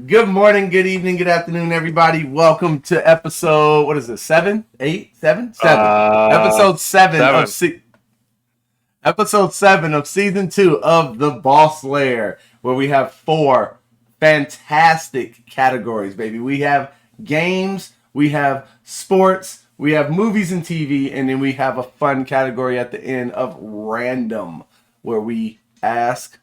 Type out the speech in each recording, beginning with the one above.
Good morning, good evening, good afternoon, everybody. Welcome to episode, what is it, 7? 8? 7? 7. Episode 7 of Seven. episode 7 of season 2 of the Boss Lair, where we have 4 fantastic categories, baby. We have games, we have sports, we have movies and TV, and then we have a fun category at the end of random, where we ask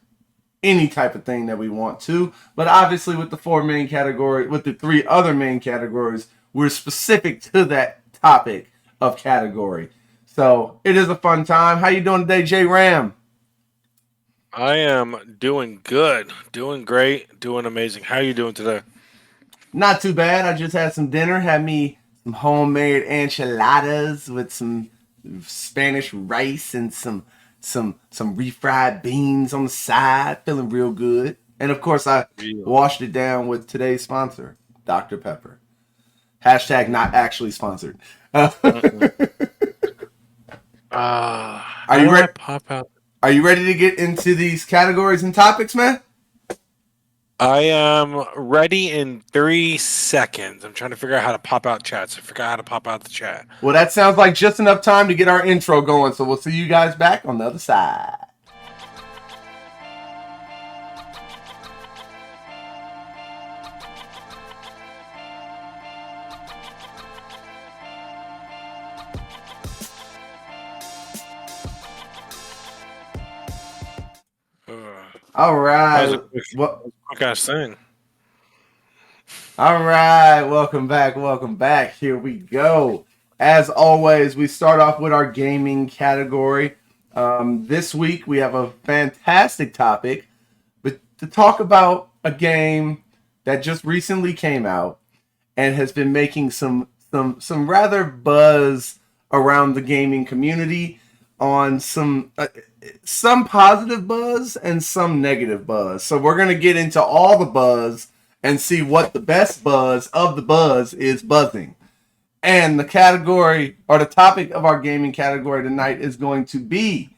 any type of thing that we want to. But obviously with the 4 main categories, with the 3 other main categories, we're specific to that topic of category. So it is a fun time. How you doing today, J Ram? I am doing good, doing great, doing amazing. How are you doing today? Not too bad. I just had some dinner, had me some homemade enchiladas with some Spanish rice and some refried beans on the side. Feeling real good. And of course, I Yeah. washed it down with today's sponsor, Dr. Pepper. Hashtag not actually sponsored. Mm-mm. Are How you do I ready? pop out? Are you ready to get into these categories and topics, man? I am ready in 3 seconds. I'm trying to figure out how to pop out chats. I forgot how to pop out the chat. Well, that sounds like just enough time to get our intro going. So we'll see you guys back on the other side. Uh, All that right. was a quick ass thing. All right. Welcome back. Welcome back. Here we go. As always, we start off with our gaming category. This week we have a fantastic topic, but to talk about a game that just recently came out and has been making some rather buzz around the gaming community on some positive buzz and some negative buzz. So we're gonna get into all the buzz and see what the best buzz of the buzz is buzzing. And the category or the topic of our gaming category tonight is going to be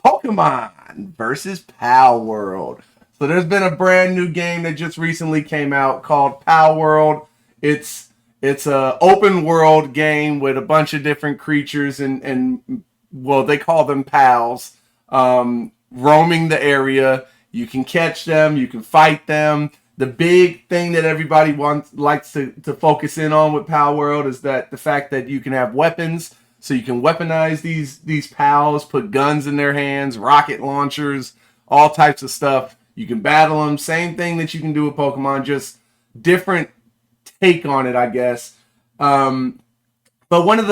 Pokemon versus Pal World. So there's been a brand new game that just recently came out called Pal World. It's a open world game with a bunch of different creatures and well, they call them pals, roaming the area. You can catch them, you can fight them. The big thing that everybody likes to focus in on with Pal World is that the fact that you can have weapons, so you can weaponize these pals, put guns in their hands, rocket launchers, all types of stuff. You can battle them. Same thing that you can do with Pokemon, just different take on it, I guess. But one of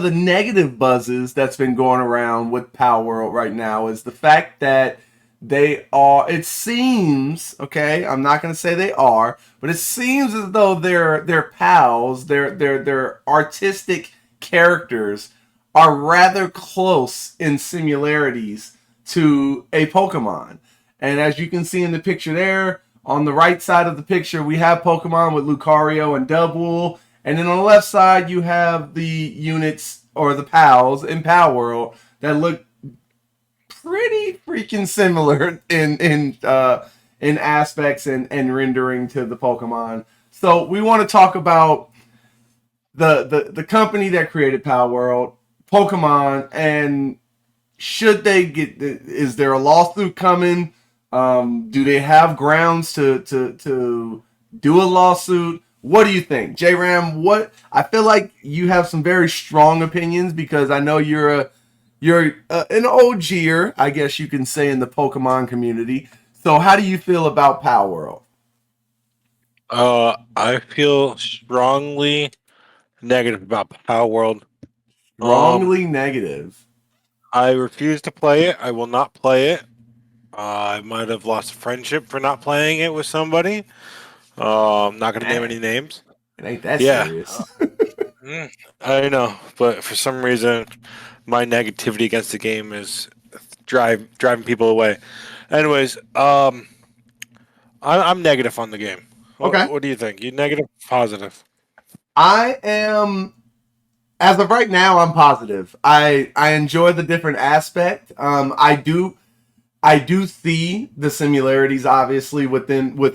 the negative buzzes that's been going around with Pal World right now is the fact that they are. It seems, okay, I'm not going to say they are, but it seems as though their pals, their artistic characters are rather close in similarities to a Pokemon. And as you can see in the picture there, on the right side of the picture, we have Pokemon with Lucario and Dubwool. And then on the left side, you have the units or the pals in Pal World that look pretty freaking similar in aspects and rendering to the Pokemon. So we want to talk about the company that created Pal World, Pokemon, and should they get? Is there a lawsuit coming? Do they have grounds to do a lawsuit? What do you think, J Ram? What I feel like you have some very strong opinions because I know you're an OGer, I guess you can say, in the Pokemon community. So how do you feel about Pal World? I feel strongly negative about Power World. Um, Strongly negative. I refuse to play it. I will not play it. I might have lost a friendship for not playing it with somebody. I'm not going to name Dang, any names. it ain't that Yeah, serious. mm, I know, but for some reason, my negativity against the game is driving people away. Anyways, I'm negative on the game. Okay. What do you think? You negative, positive? I am, as of right now, I'm positive. I enjoy the different aspect. I do see the similarities, obviously, with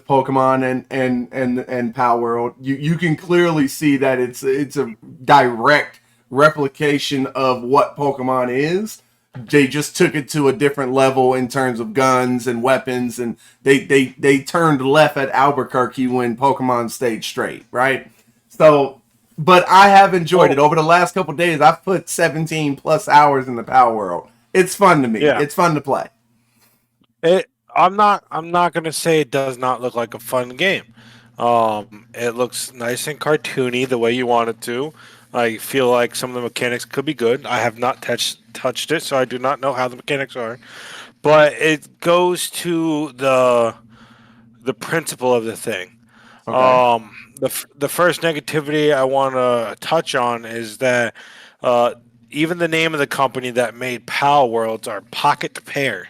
Pokemon and Power World. You can clearly see that it's a direct replication of what Pokemon is. They just took it to a different level in terms of guns and weapons, and they turned left at Albuquerque when Pokemon stayed straight, right? So, but I have enjoyed Oh, it over the last couple of days. I've put 17 plus hours in the Power World. It's fun to me. yeah. It's fun to play. I'm not gonna say it does not look like a fun game. It looks nice and cartoony the way you want it to. I feel like some of the mechanics could be good. I have not touched it, so I do not know how the mechanics are. But it goes to the principle of the thing. Okay. The first negativity I want to touch on is that uh, even the name of the company that made Pal Worlds are Pocket Pair.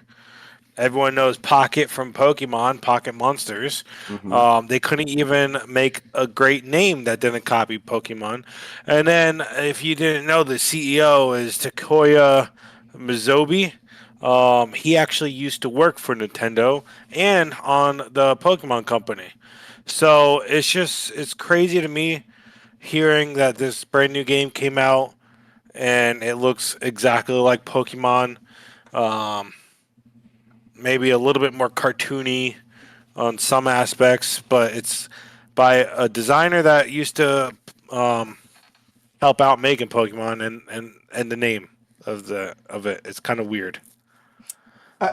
Everyone knows Pocket from Pokemon, Pocket Monsters. Hmm. They couldn't even make a great name that didn't copy Pokemon. And then, if you didn't know, the CEO is Takoya Mizobi. He actually used to work for Nintendo and on the Pokemon Company. So it's crazy to me hearing that this brand new game came out and it looks exactly like Pokemon. Um, Maybe a little bit more cartoony on some aspects, but it's by a designer that used to um, help out making Pokemon, and the name of it. It's kind of weird.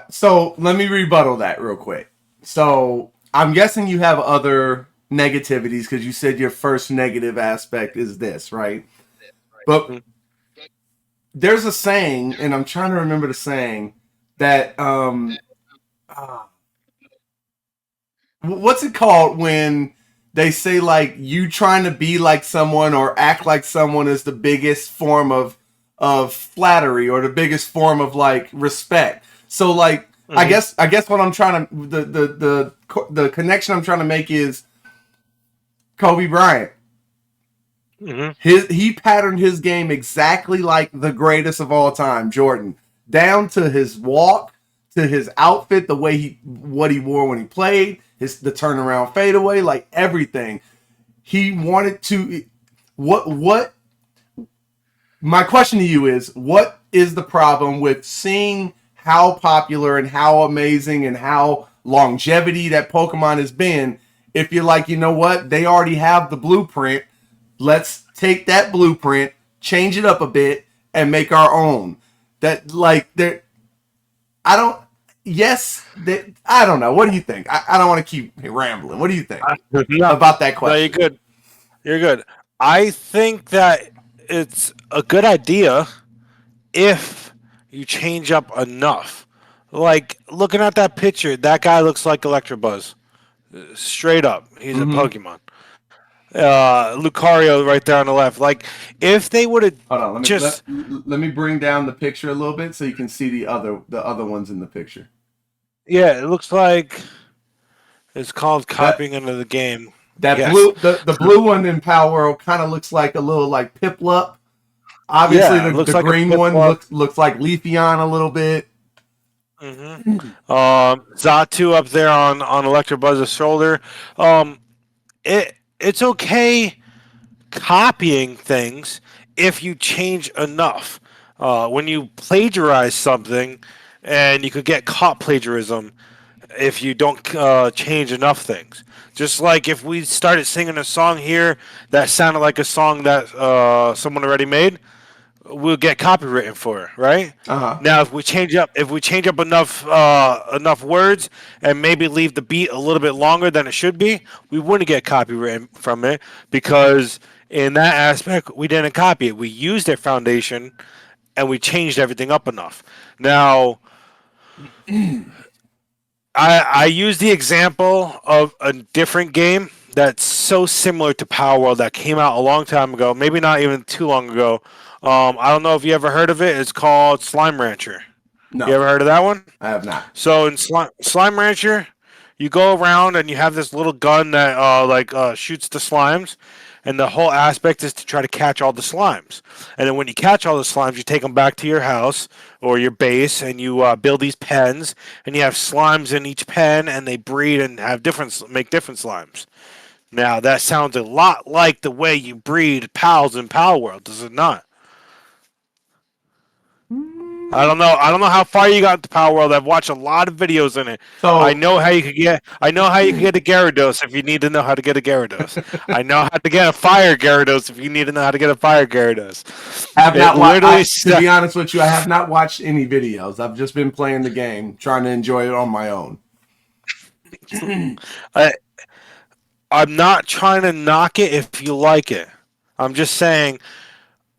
So let me rebuttal that real quick. So I'm guessing you have other negativities because you said your first negative aspect is this, right? But Mm. there's a saying, and I'm trying to remember the saying that ah, what's it called when they say like you trying to be like someone or act like someone is the biggest form of flattery or the biggest form of like respect. So like Hmm. I guess what I'm trying to the connection I'm trying to make is Kobe Bryant. Hmm. He patterned his game exactly like the greatest of all time, Jordan, down to his walk, to his outfit, the way he what he wore when he played, the turnaround fadeaway, like everything. He wanted to. What? My question to you is: what is the problem with seeing how popular and how amazing and how longevity that Pokemon has been? If you're like, you know what, they already have the blueprint. Let's take that blueprint, change it up a bit, and make our own. That like there, I don't. Yes, that I don't know. What do you think? I don't want to keep rambling. What do you think No, about that no, you're question? good. You're good. I think that it's a good idea if you change up enough. Like looking at that picture, that guy looks like Electabuzz. Straight up, he's a Mm-hmm. Pokemon. Lucario right there on the left. Like if they would have Hold on. just, Let me bring down the picture a little bit so you can see the other ones in the picture. yeah, it looks like it's called That copying into the game. that Yes. blue the blue one in Power World kind of looks like a little like Piplup. Obviously, Yeah, it looks the like a green one Piplup. looks like Leafeon a little bit. Hmm. Zatu up there on Electabuzz's shoulder. Um, it's okay copying things if you change enough. When you plagiarize something, and you could get caught plagiarism if you don't change enough things. Just like if we started singing a song here that sounded like a song that someone already made, we'll get copywritten for it, right? Uh huh. Now, if we change up enough words and maybe leave the beat a little bit longer than it should be, we wouldn't get copywritten from it because in that aspect we didn't copy it. We used their foundation and we changed everything up enough. Now, I use the example of a different game that's so similar to Power World that came out a long time ago, maybe not even too long ago. I don't know if you ever heard of it. It's called Slime Rancher. You No, ever heard of that one? I have not. So in Slime Rancher, you go around and you have this little gun that shoots the slimes, and the whole aspect is to try to catch all the slimes. And then when you catch all the slimes, you take them back to your house or your base, and you build these pens, and you have slimes in each pen, and they breed and have make different slimes. Now that sounds a lot like the way you breed pals in Pal World, does it not? I Mm, don't know. I don't know how far you got into Power World. I've watched a lot of videos in it. I So, know how you could get. I know how you can get a Gyarados if you need to know how to get a Gyarados. I know how to get a Fire Gyarados if you need to know how to get a Fire Gyarados. have It not watched. literally. To be honest with you, I have not watched any videos. I've just been playing the game, trying to enjoy it on my own. I, I'm not trying to knock it if you like it. I'm just saying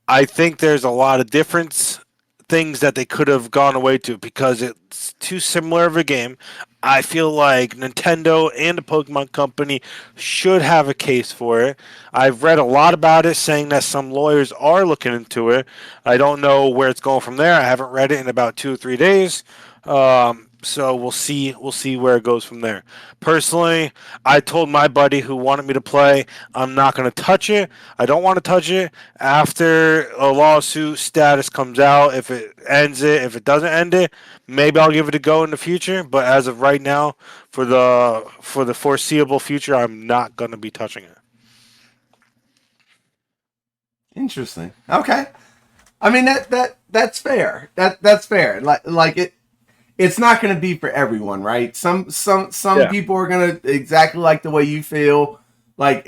I think there's a lot of different things that they could have gone away to because it's too similar of a game. I feel like Nintendo and the Pokemon Company should have a case for it. I've read a lot about it saying that some lawyers are looking into it. I don't know where it's going from there. I haven't read it in about 2 or 3 days. So we'll see. We'll see where it goes from there. Personally, I told my buddy who wanted me to play, I'm not going to touch it. I don't want to touch it after a lawsuit status comes out. If it ends it, if it doesn't end it, maybe I'll give it a go in the future. But as of right now, for the foreseeable future, I'm not going to be touching it. Interesting. Okay. I mean that's fair. That's fair. Like it. It's not going to be for everyone, right? Some Yeah. people are going to exactly like the way you feel. Like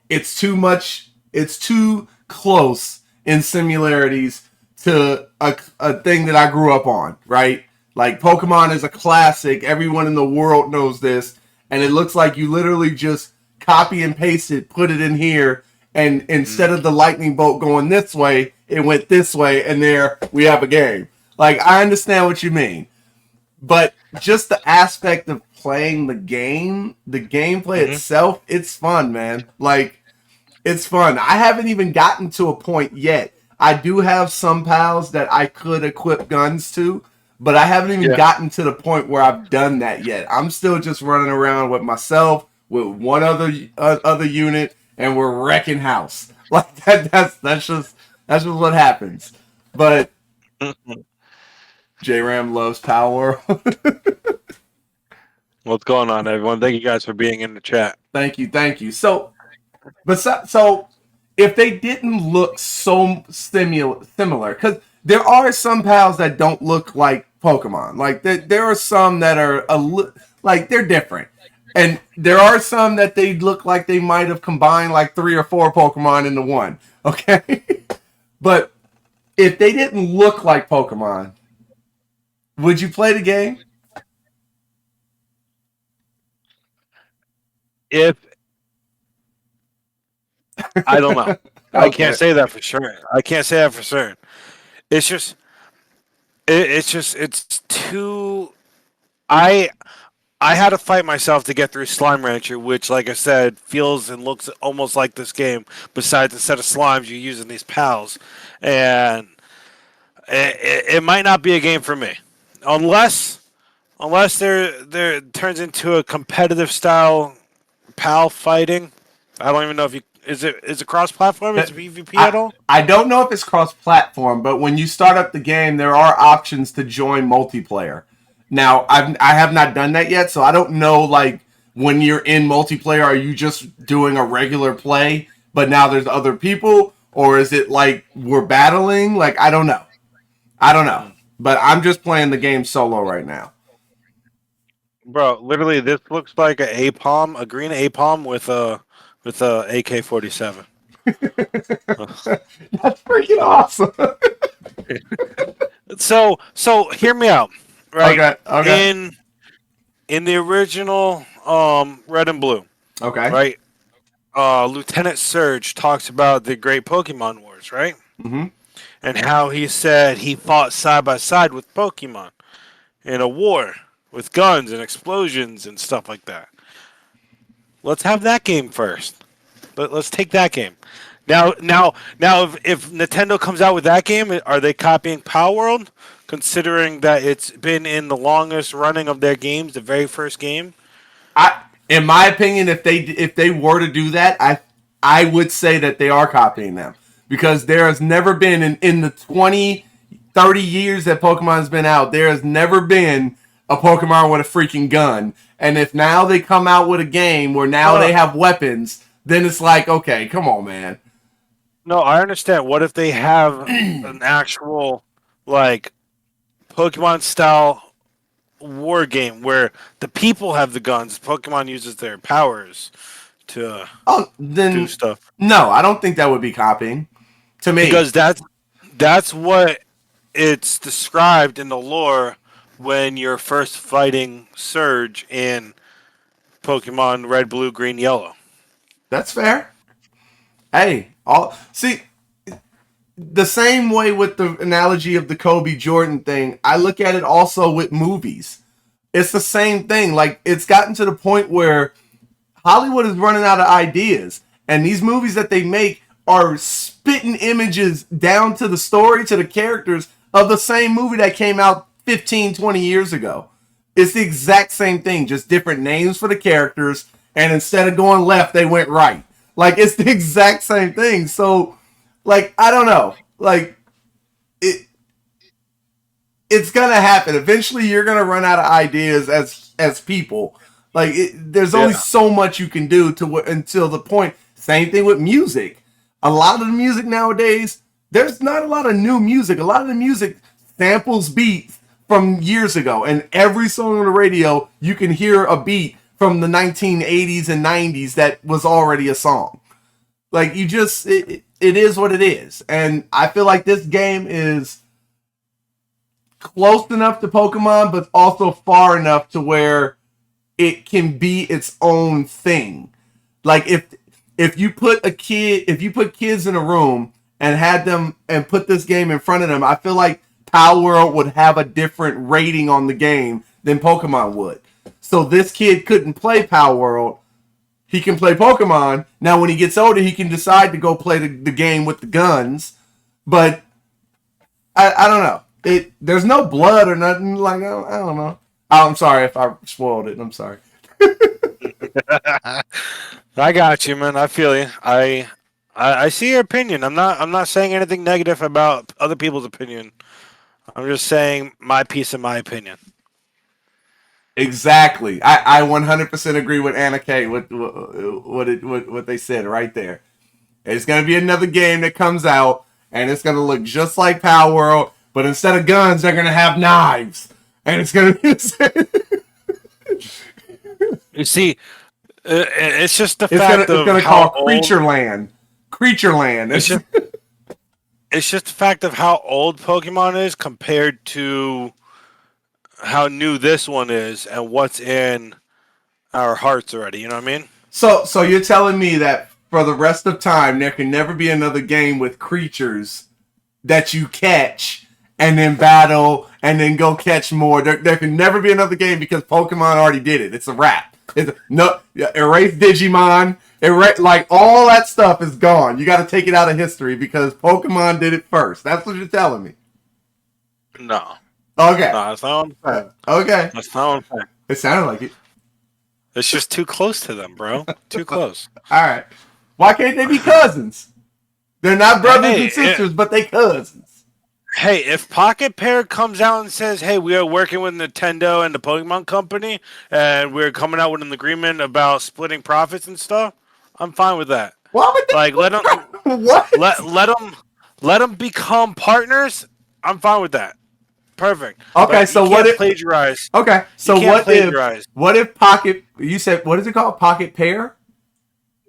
it's too much. It's too close in similarities to a thing that I grew up on, right? Like Pokemon is a classic. Everyone in the world knows this, and it looks like you literally just copy and paste it, put it in here, and instead Mm. of the lightning bolt going this way, it went this way, and there we have a game. Like I understand what you mean, but just the aspect of playing the game, the gameplay Hmm. itself, it's fun, man. Like it's fun. I haven't even gotten to a point yet. I do have some pals that I could equip guns to, but I haven't even Yeah. gotten to the point where I've done that yet. I'm still just running around with myself, with one other unit, and we're wrecking house. Like that. That's just what happens. But J Ram loves Power. What's going on, everyone? Thank you guys for being in the chat. Thank you, thank you. So if they didn't look so similar, because there are some pals that don't look like Pokemon. Like there are some that are like they're different, and there are some that they look like they might have combined like 3 or 4 Pokemon into one. Okay, but if they didn't look like Pokemon, would you play the game? If I don't know, I can't Okay. say that for sure. I can't say that for certain. It's just, it's too. I I had to fight myself to get through Slime Rancher, which, like I said, feels and looks almost like this game. Besides, instead of slimes, you're using these pals, and it might not be a game for me, unless there turns into a competitive style pal fighting. I don't even know if you is it cross platform? Is it PvP at all? I don't know if it's cross platform, but when you start up the game, there are options to join multiplayer. Now, I have not done that yet, so I don't know like when you're in multiplayer, are you just doing a regular play, but now there's other people, or is it like we're battling? Like I don't know. I don't know. Mm. But I'm just playing the game solo right now. Bro, literally, this looks like a palm, a green a palm with a AK-47. That's freaking awesome. So hear me out, right? Okay, okay, In the original Red and Blue, okay. right? Lieutenant Surge talks about the Great Pokemon Wars, right? Mm-hmm. And how he said he fought side by side with Pokemon in a war with guns and explosions and stuff like that. Let's have that game first. Let's take that game. Now, if Nintendo comes out with that game, are they copying Power World? Considering that it's been in the longest running of their games, the very first game. In my opinion, if they were to do that, I would say that they are copying them because there has never been in the 20, 30 years that Pokemon's been out, there has never been a Pokemon with a freaking gun. And if now they come out with a game where now they have weapons, then it's like, okay, come on, man. No, I understand. What if they have an actual like Pokemon style war game where the people have the guns, Pokemon uses their powers to do stuff? No, I don't think that would be copying to me. Because that's what it's described in the lore when you're first fighting Surge in Pokemon Red, Blue, Green, Yellow. That's fair. Hey, the same way with the analogy of the Kobe Jordan thing, I look at it also with movies. It's the same thing. Like, it's gotten to the point where Hollywood is running out of ideas, and these movies that they make are spitting images down to the story, to the characters of the same movie that came out 15, 20 years ago. It's the exact same thing, just different names for the characters, and instead of going left, they went right. Like, it's the exact same thing. So, like, I don't know. Like, it's gonna happen. Eventually, you're gonna run out of ideas as people. Like, there's only so much you can do until the point. Same thing with music. A lot of the music nowadays, there's not a lot of new music. A lot of the music samples beats from years ago, and every song on the radio, you can hear a beat from the 1980s and 90s that was already a song. Like, you just, it is what it is. And I feel like this game is close enough to Pokemon, but also far enough to where it can be its own thing. Like, if you put kids in a room and had them and put this game in front of them, I feel like Power World would have a different rating on the game than Pokemon would. So this kid couldn't play Power World. He can play Pokemon. Now, when he gets older, he can decide to go play the game with the guns. But I don't know. There's no blood or nothing. Like, I don't know. I'm sorry if I spoiled it. I'm sorry. I got you, man. I feel you. I see your opinion. I'm not saying anything negative about other people's opinion. I'm just saying my piece of my opinion. Exactly. I 100% agree with Anna K. What they said right there. It's gonna be another game that comes out, and it's gonna look just like Power World, but instead of guns, they're gonna have knives, and it's gonna be. You see, it's just the fact it's gonna how call Creature Land. Creature Land. It's just the fact of how old Pokemon is compared to how new this one is and what's in our hearts already. You know what I mean? So you're telling me that for the rest of time, there can never be another game with creatures that you catch and then battle and then go catch more. There can never be another game because Pokemon already did it. It's a wrap. Erase Digimon. Like, all that stuff is gone. You got to take it out of history because Pokemon did it first. That's what you're telling me. No. Okay. No, that's not what I'm saying. Okay. That's not what I'm saying. It sounded like it. It's just too close to them, bro. Too close. All right. Why can't they be cousins? They're not brothers and sisters, but they cousins. Hey, if Pocket Pair comes out and says, hey, we are working with Nintendo and the Pokemon Company, and we're coming out with an agreement about splitting profits and stuff, I'm fine with that. Why would they? Like, let them what? let them become partners. I'm fine with that. Perfect. Okay, but so what if plagiarize? Okay, so what if Pocket? You said, what is it called? Pocket Pair?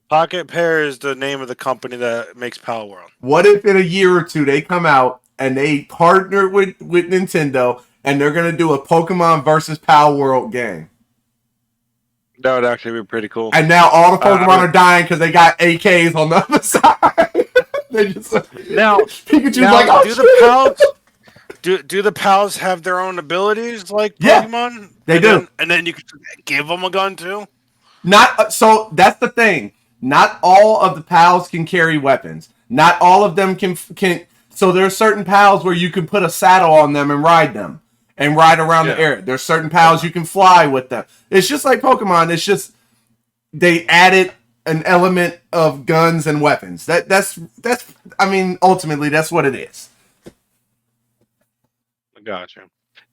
Pocket Pair is the name of the company that makes Pal World. What if in a year or two they come out and they partner with Nintendo and they're gonna do a Pokemon versus Pal World game? That would actually be pretty cool. And now all the Pokemon are dying because they got AKs on the other side. They just now Pikachu's like, oh, do the Pals do the Pals have their own abilities like Pokemon? Yeah, they do. And then you can give them a gun too. So that's the thing. Not all of the pals can carry weapons. Not all of them can. So there are certain pals where you can put a saddle on them and ride them and ride around the area. There's certain pals you can fly with them. It's just like Pokemon. It's just they added an element of guns and weapons. That's I mean, ultimately that's what it is. Gotcha.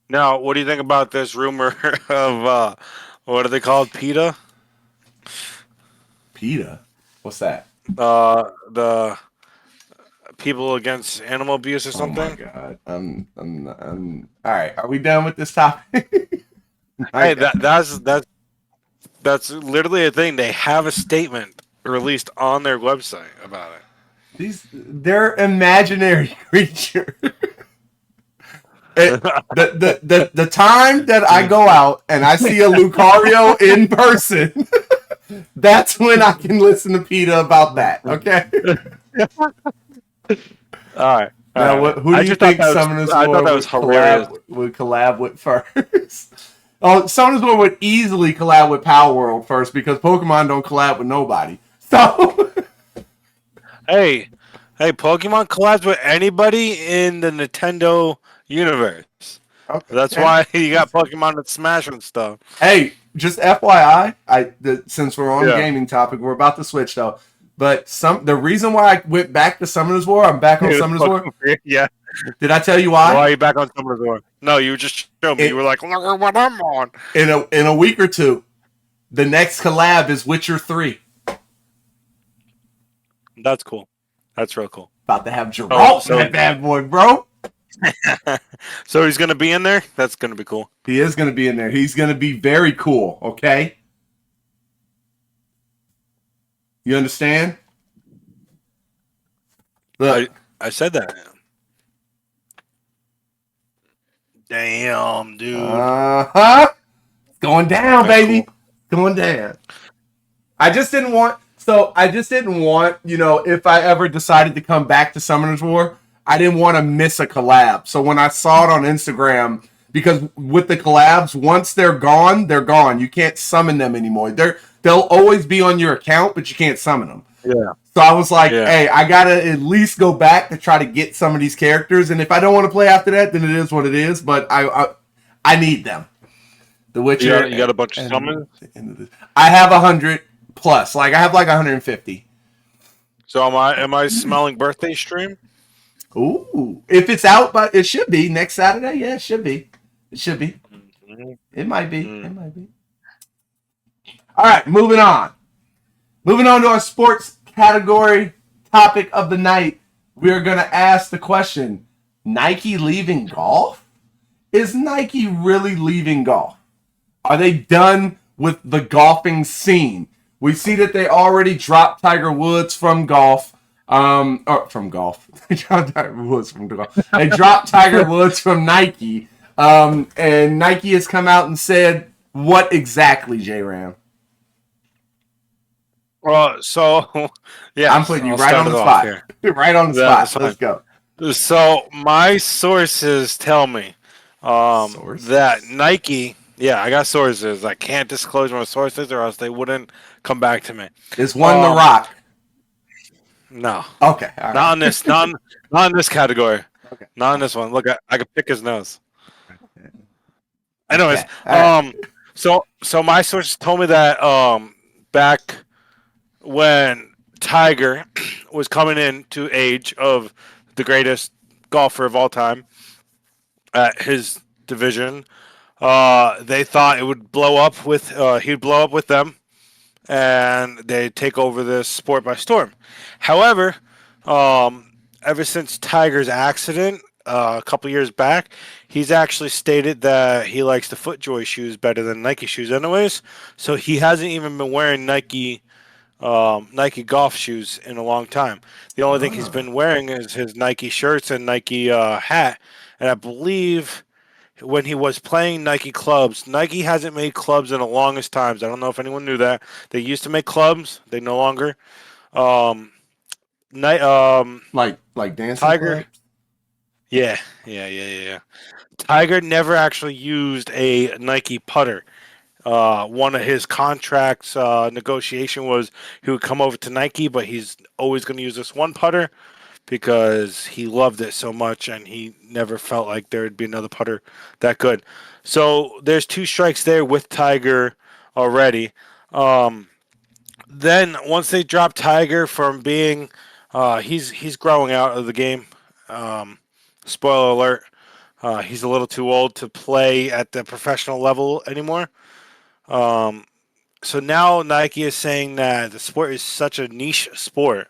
Now, what do you think about this rumor of what are they called? PETA? PETA. What's that? The people against animal abuse or Oh my something? god. All right. Are we done with this topic? Hey, Okay. that's literally a thing. They have a statement released on their website about it. They're imaginary creatures. The time that I go out and I see a Lucario in person, that's when I can listen to PETA about that. Okay. All right, all Now, right. who do you think Summoners I thought War that was hilarious. would collab with first? Oh, Summoners War would easily collab with Power World first because Pokemon don't collab with nobody. So, Hey, hey, Pokemon collabs with anybody in the Nintendo universe. That's okay. why you got Pokemon that Smash and stuff. Hey, just FYI, since we're on Yeah. gaming topic, we're about to switch though. But the reason why I went back to Summoners War, I'm back on Summoners War. Yeah. Did I tell you Why why? are you back on Summoners War? No, you just showed me. You were like, look at what I'm on. In a week or two, the next collab is Witcher 3. That's cool. That's real cool. About to have Geralt in that bad boy, bro. So he's gonna be in there. That's gonna be cool. He is going to be in there. He's going to be very cool. Okay, you understand? Look, I said that. Damn, dude. going down, That's baby, cool. going down. I just didn't want. So I just didn't want, if I ever decided to come back to Summoners War, I didn't want to miss a collab. So when I saw it on Instagram, because with the collabs, once they're gone, they're gone. You can't summon them anymore. They'll always be on your account, but you can't summon them. Yeah. So I was like, Yeah. hey, I gotta at least go back to try to get some of these characters. And if I don't want to play after that, then it is what it is. But I need them. The Witcher. You got a bunch of summons. I have 100 plus. Like I have like 150. So am I smelling birthday stream? Ooh, if it's out, but it should be next Saturday. Yeah, it should be. It should be. Mm-hmm. It might be. It might be. All right, moving on. Moving on to our sports category topic of the night. We are going to ask the question: Nike leaving golf? Is Nike really leaving golf? Are they done with the golfing scene? We see that they already dropped Tiger Woods from golf. Or from golf. They dropped Tiger Woods from golf. They dropped Tiger Woods from Nike. And Nike has come out and said, what exactly, J-Ram? So yeah, I'm putting you right on the spot. Right on the spot. Let's go. So my sources tell me that Nike. Yeah, I got sources. I can't disclose my sources, or else they wouldn't come back to me. Is one The Rock? No. Okay. All right. Not in this. Not in this category. Okay. Not in this one. Look, I could pick his nose. Anyways, right. So my sources told me that back when Tiger was coming into age of the greatest golfer of all time at his division, they thought it would blow up with he'd blow up with them, and they'd take over this sport by storm. However, ever since Tiger's accident a couple years back, he's actually stated that he likes the FootJoy shoes better than Nike shoes, anyways. So he hasn't even been wearing Nike golf shoes in a long time. The only thing he's been wearing is his Nike shirts and Nike hat. And I believe when he was playing Nike clubs, Nike hasn't made clubs in the longest times. I don't know if anyone knew that. They used to make clubs. They no longer. Like dancing Tiger. clubs? Yeah. Tiger never actually used a Nike putter. One of his contracts negotiation was he would come over to Nike, but he's always going to use this one putter because he loved it so much, and he never felt like there would be another putter that good. So there's two strikes there with Tiger already. then once they drop Tiger from being, he's growing out of the game. Um, Spoiler alert: he's a little too old to play at the professional level anymore. Um, so now Nike is saying that the sport is such a niche sport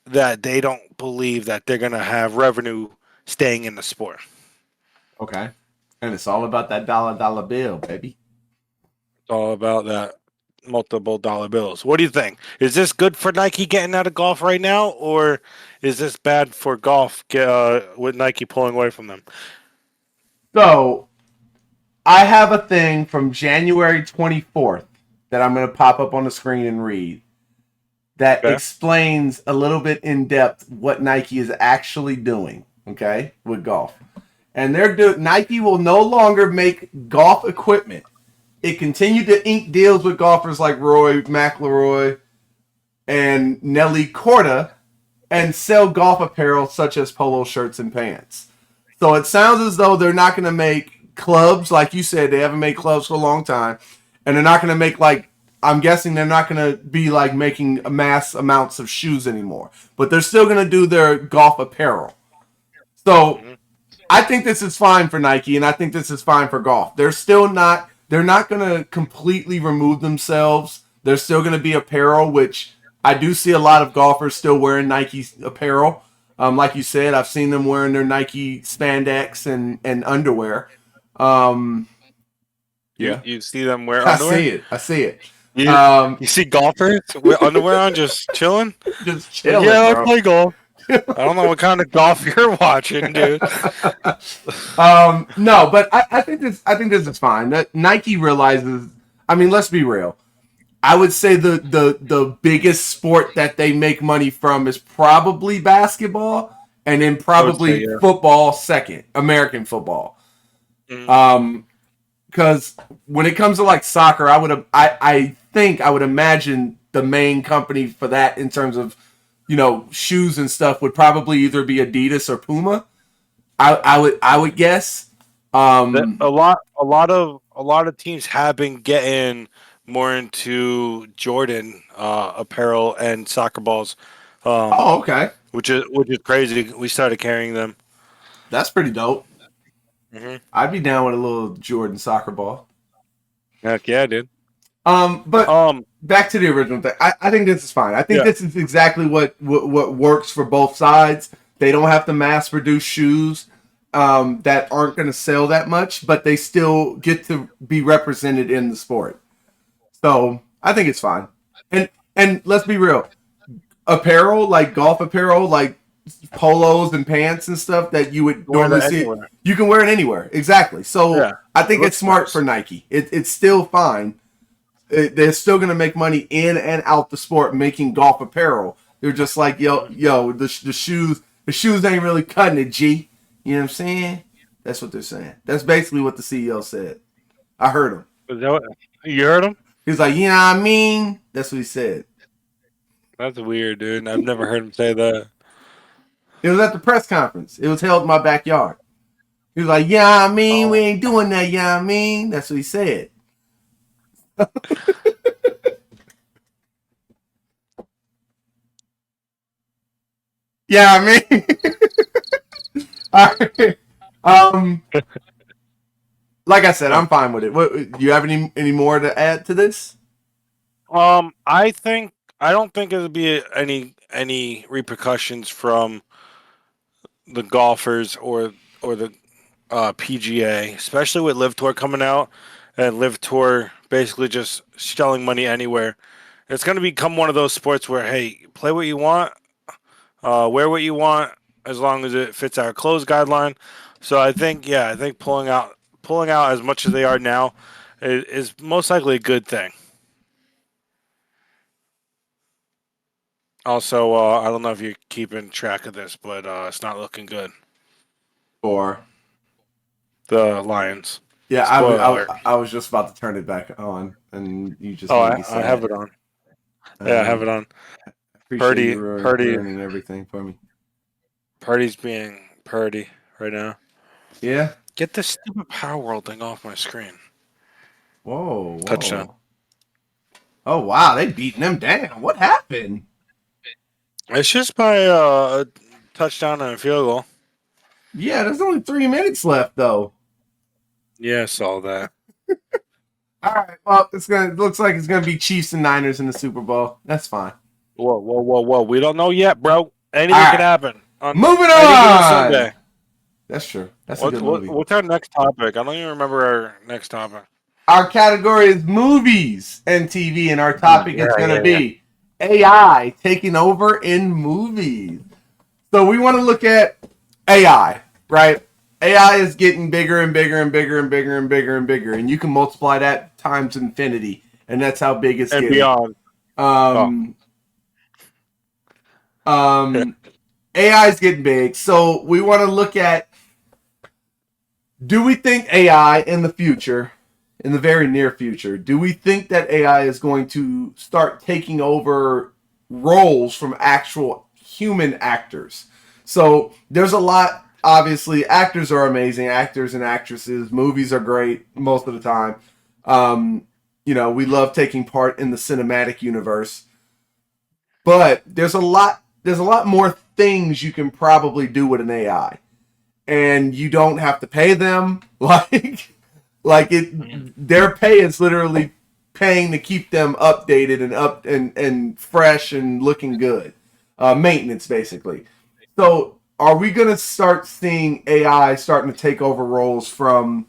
that they don't believe that they're gonna have revenue staying in the sport. Okay. And it's all about that dollar bill, baby. It's all about that multiple dollar bills. What do you think? Is this good for Nike getting out of golf right now, or is this bad for golf with Nike pulling away from them? So I have a thing from January 24th that I'm going to pop up on the screen and read that Okay. explains a little bit in depth what Nike is actually doing, okay, with golf. And Nike will no longer make golf equipment. It continued to ink deals with golfers like Roy McIlroy and Nelly Korda and sell golf apparel such as polo shirts and pants. So it sounds as though they're not going to make clubs, like you said, they haven't made clubs for a long time, and they're not going to make like I'm guessing they're not going to be like making mass amounts of shoes anymore, but they're still going to do their golf apparel. So Mm-hmm. I think this is fine for Nike, and I think this is fine for golf. They're not going to completely remove themselves. There's still going to be apparel, which I do see a lot of golfers still wearing Nike apparel. Like you said, I've seen them wearing their Nike spandex and underwear. Um, You yeah, you see them wear I underwear? see it. I see it. You Um, you see golfers with underwear on just chilling? just Like, chilling, yeah, I bro. play golf. I don't know what kind of golf you're watching, dude. No, but I think this is fine. That Nike realizes. I mean, let's be real. I would say the biggest sport that they make money from is probably basketball, and then I would say probably yeah. football second, American football. Mhm. Um, because when it comes to like soccer, I think I would imagine the main company for that in terms of shoes and stuff would probably either be Adidas or Puma. I would guess. That Um, a lot of teams have been getting more into Jordan apparel and soccer balls, um, oh, okay, which is crazy. We started carrying them. that's pretty dope. Hmm. I'd be down with a little Jordan soccer ball. Heck yeah, dude. But Um, back to the original thing. I think this is fine. I think yeah. this is exactly what works for both sides. They don't have to mass produce shoes that aren't going to sell that much, but they still get to be represented in the sport. So I think it's fine. And and let's be real, apparel like golf apparel, like polos and pants and stuff that you would Wear normally that see, anywhere. you can wear it anywhere. Exactly. So Yeah, I it think it's looks smart for nice. Nike. It's still fine. They're still going to make money in and out the sport making golf apparel. They're just like, yo, the shoes ain't really cutting it, G. You know what I'm saying? That's what they're saying. That's basically what the CEO said. I heard him. Is that what, you heard him? He was like, you know what I mean? That's what he said. That's weird, dude. I've never heard him say that. It was at the press conference. It was held in my backyard. He was like, yeah, I mean, we Oh, ain't doing that, yeah, I mean. That's what he said. Yeah, I mean. All right. Um, like I said, I'm fine with it. What, do you have any more to add to this? I don't think there'll be any repercussions from the golfers or the PGA, especially with Live Tour coming out and Live Tour basically just shelling money anywhere. It's going to become one of those sports where hey, play what you want, wear what you want, as long as it fits our clothes guideline. So I think pulling out as much as they are now is most likely a good thing. Also, I don't know if you're keeping track of this, but it's not looking good. Or The Lions. yeah, I was Spoiler alert. I was just about to turn it back on, and you just Oh, made me I have sad. it on. Yeah, I have it Um, on. appreciate you Purdy, Purdy, ruining everything for me. Purdy's being Purdy right now. Yeah. Get this stupid Power World thing off my screen. Whoa, Touchdown. whoa. Oh wow, they beating them down. What happened? It's just by a touchdown and a field goal. Yeah, there's only 3 minutes left though. Yeah, I saw that. All right, well, it looks like it's gonna be Chiefs and Niners in the Super Bowl. That's fine. Whoa, whoa, whoa, whoa! We don't know yet, bro. All Anything can right, happen on moving any given on. Sunday. That's true. That's a good What movie. what's our next topic? I don't even remember our next topic. Our category is movies and TV, and our Yeah, topic is gonna yeah, yeah. be AI taking over in movies. So we want to look at AI, right? AI is getting bigger and bigger and bigger and bigger and bigger and bigger, and you can multiply that times infinity, and that's how big it's And getting. beyond. Oh, Um, AI is getting big, so we want to look at: do we think AI in the future, in the very near future, do we think that AI is going to start taking over roles from actual human actors? So there's a lot. Obviously, actors are amazing, actors and actresses. Movies are great most of the time. Um, we love taking part in the cinematic universe, but there's a lot. There's a lot more things you can probably do with an AI, and you don't have to pay them their pay is literally paying to keep them updated and up and fresh and looking good, maintenance basically. So are we going to start seeing AI starting to take over roles from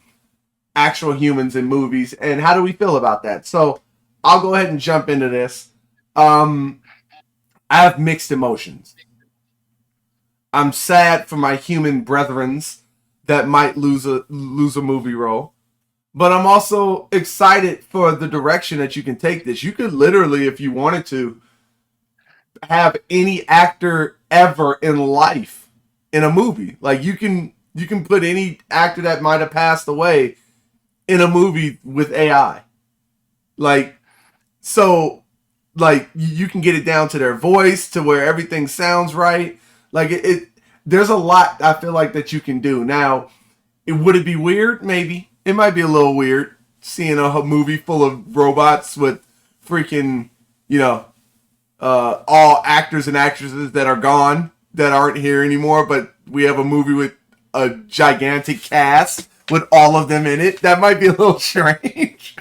actual humans in movies, and how do we feel about that? So I'll go ahead and jump into this. um I have mixed emotions. I'm sad for my human brethrens that might lose a movie role, but I'm also excited for the direction that you can take this. You could literally, if you wanted to, have any actor ever in life in a movie. Like you can put any actor that might have passed away in a movie with AI. Like so like you can get it down to their voice to where everything sounds right. Like it there's a lot I feel like that you can do. Now, would it be weird? Maybe. It might be a little weird seeing a movie full of robots with freaking, you know, all actors and actresses that are gone, that aren't here anymore, but we have a movie with a gigantic cast with all of them in it. That might be a little strange.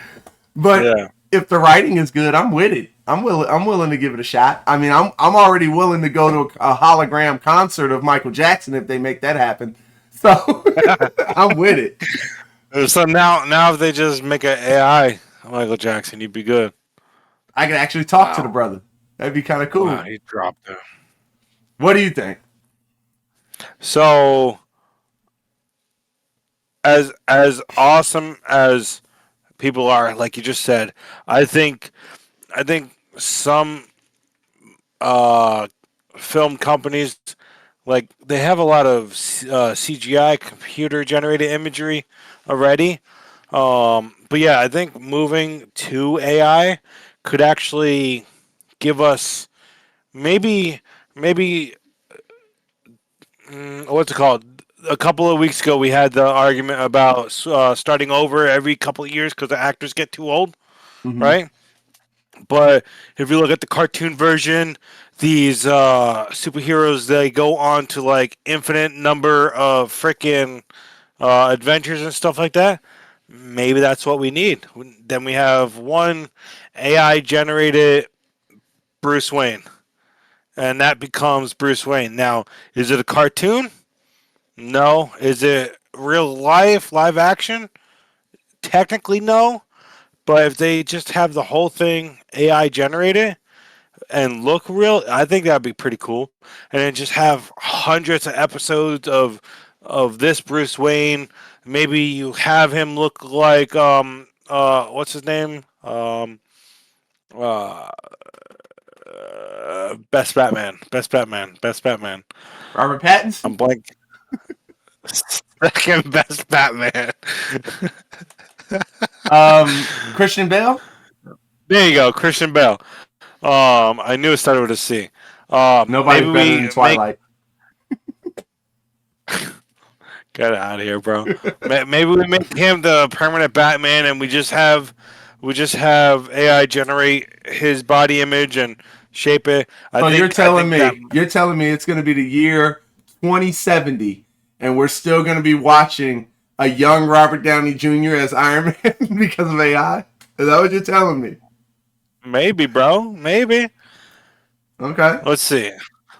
But yeah. if the writing is good, I'm with it. I'm willing to give it a shot. I mean, I'm already willing to go to a hologram concert of Michael Jackson if they make that happen. So I'm with it. So now if they just make an AI Michael Jackson, you'd be good. I can actually talk to the Wow. brother. That'd be kind of Wow, cool. he dropped it. What do you think? So as awesome as people are, like you just said, I think I think some uh film companies, like, they have a lot of CGI, computer generated imagery already. But yeah, I think moving to AI could actually give us maybe what's it called? A couple of weeks ago, we had the argument about starting over every couple of years because the actors get too old, Mm-hmm. right? But if you look at the cartoon version, these superheroes, they go on to like infinite number of freaking adventures and stuff like that. Maybe that's what we need. Then we have one AI generated Bruce Wayne, and that becomes Bruce Wayne. Now, is it a cartoon? No. Is it real life, live action? Technically, no. But if they just have the whole thing AI generated and look real, I think that'd be pretty cool. And then just have hundreds of episodes of this Bruce Wayne. Maybe you have him look like what's his name? Uh, Best Batman. Best Batman. Best Batman. Robert I'm Pattinson. blank. Second best Batman. Christian Bale. There you go, Christian Bale. I knew it started with a C. Maybe Nobody's better we than make Twilight. get out of here, bro. Maybe we make him the permanent Batman, and we just have We just have AI generate his body image and shape it. So I think that you're telling me it's going to be the year 2070, and we're still going to be watching a young Robert Downey Jr. as Iron Man because of AI? Is that what you're telling me? maybe, bro, maybe. Okay. Let's see.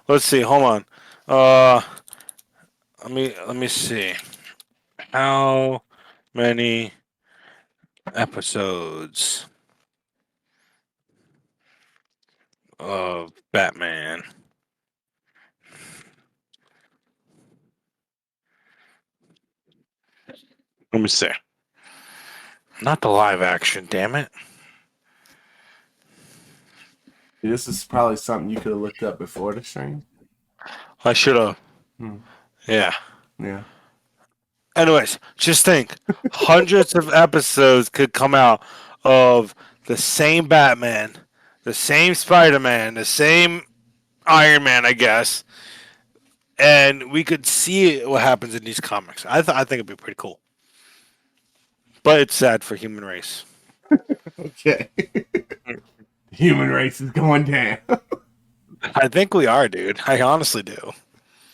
Let's see. Hold on. Uh, let me see. How many episodes of Batman? Let me see. Not the live action, damn it. This is probably something you could have looked up before the stream. I should have. Hmm. Yeah. Yeah. Anyways, just think hundreds of episodes could come out of the same Batman, the same Spider Man, the same Iron Man, I guess, and we could see what happens in these comics. I think it'd be pretty cool, but it's sad for human race. Okay. Human race is going down. I think we are, dude. I honestly do.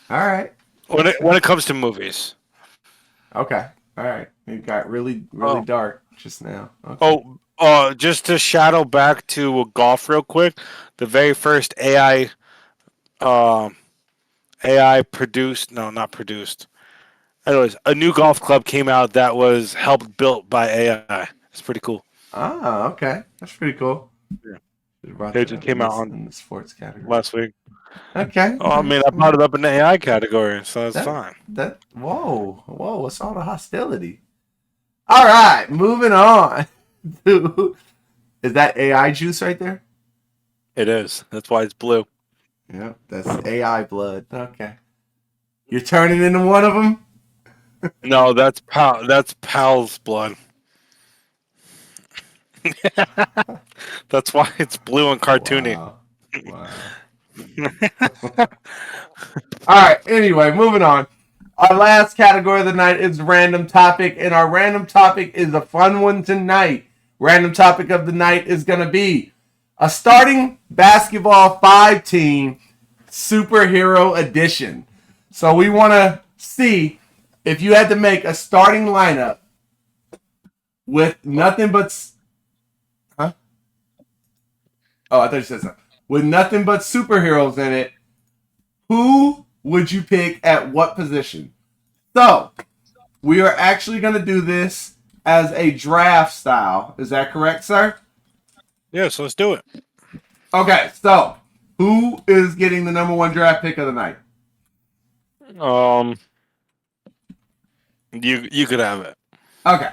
All right. When it comes to movies. Okay. All right. It got really Oh, dark just now. Okay. just to shadow back to golf real quick. The very first um, AI produced, no, not produced. Anyways, a new golf club came out that was helped built by AI. It's pretty cool. Ah, okay. That's pretty cool. Yeah. Should have brought It that just up came out in on the sports category. last week. Okay. Oh, I mean, Nice, I brought nice. it up in the AI category, so it's That fine. whoa. What's all the hostility? All right, moving on. Is that AI juice right there? It is. That's why it's blue. Yeah, that's AI blood. Okay. You're turning into one of them? No, that's Pal. That's Pal's blood. That's why it's blue and cartoony. Wow. Wow. All right, anyway, moving on. Our last category of the night is random topic, and our random topic is a fun one tonight. Random topic of the night is going to be a starting basketball 5 team superhero edition. So we want to see if you had to make a starting lineup with nothing but. Huh? Oh, I thought you said something. With nothing but superheroes in it, who would you pick at what position? So, we are actually going to do this as a draft style. Is that correct, sir? Yes, let's do it. Okay, so who is getting the number one draft pick of the night? Um, you could have it. Okay,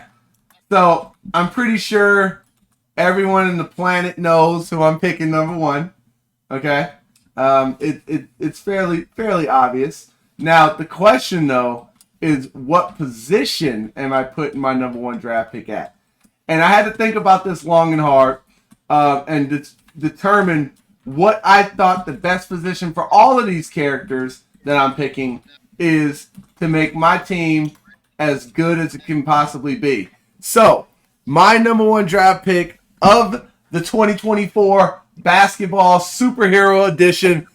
so I'm pretty sure everyone in the planet knows who I'm picking number one. Okay, it's fairly obvious. Now the question though is what position am I putting my number one draft pick at? And I had to think about this long and hard and determine what I thought the best position for all of these characters that I'm picking is to make my team as good as it can possibly be. So, my number one draft pick of the 2024 basketball superhero edition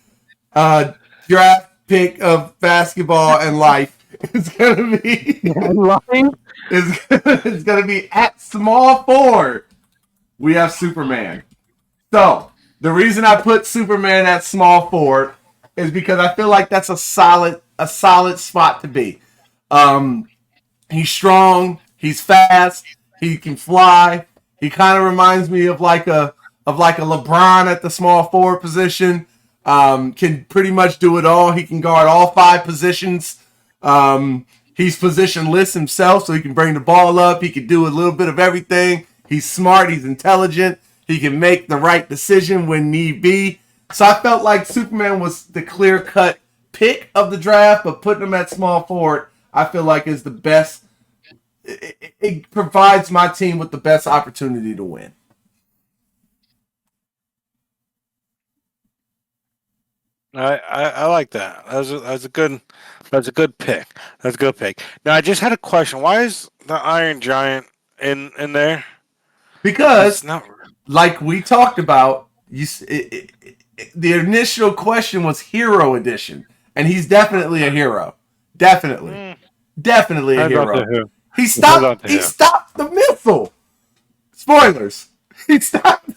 draft pick of basketball and life is gonna be is gonna be at small forward. We have Superman. So the reason I put Superman at small forward is because I feel like that's a solid spot to be. Um, he's strong. He's fast. He can fly. He kind of reminds me of like a LeBron at the small forward position. Can pretty much do it all. He can guard all 5 positions. He's positionless himself, so he can bring the ball up. He can do a little bit of everything. He's smart. He's intelligent. He can make the right decision when need be. So I felt like Superman was the clear cut pick of the draft, but putting him at small forward, I feel like is the best. It provides my team with the best opportunity to win. I like that. That's a good pick. That's a good pick. Now I just had a question. Why is the Iron Giant in there? Because, It's not. like we talked about, the initial question was hero edition, and he's definitely a hero. Definitely, Mm, definitely a depends on hero. to who. He Depends on stopped. to He who. stopped the missile. Spoilers. He stopped.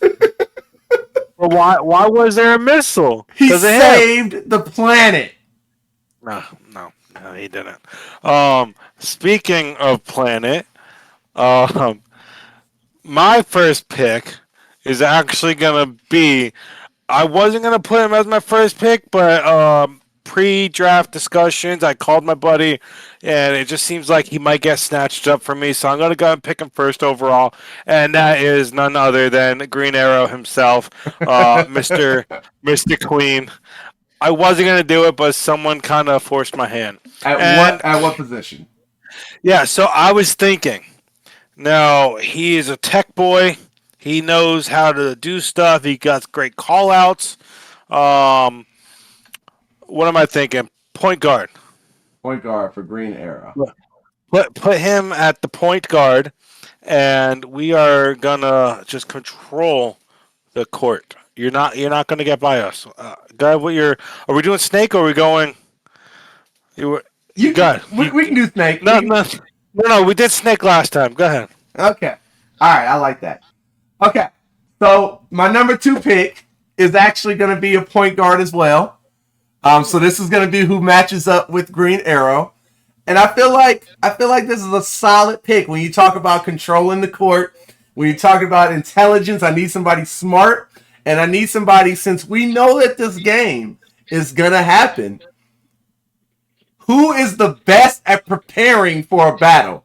Well, why was there a missile? He Because of him. saved the planet. No, he didn't. Speaking of planet, um, my first pick is actually gonna be. I wasn't gonna put him as my first pick, but pre-draft discussions, I called my buddy, and it just seems like he might get snatched up for me. So I'm gonna go and pick him first overall, and that is none other than Green Arrow himself, Mister Queen. I wasn't gonna do it, but someone kind of forced my hand, and At what position? yeah. So I was thinking. Now, he is a tech boy. He knows how to do stuff. He got great call outs. Um, what am I thinking? Point guard. Point guard for Green Arrow. Put him at the point guard, and we are gonna just control the court. You're not gonna get by us. Guy, what you're? Are we doing snake or are we going? You got We can do snake. no. We did snake last time. Go ahead. Okay. All right. I like that. Okay. So my number 2 pick is actually going to be a point guard as well. So this is going to be who matches up with Green Arrow, and I feel like this is a solid pick when you talk about controlling the court. When you talk about intelligence, I need somebody smart, and I need somebody, since we know that this game is gonna happen, who is the best at preparing for a battle.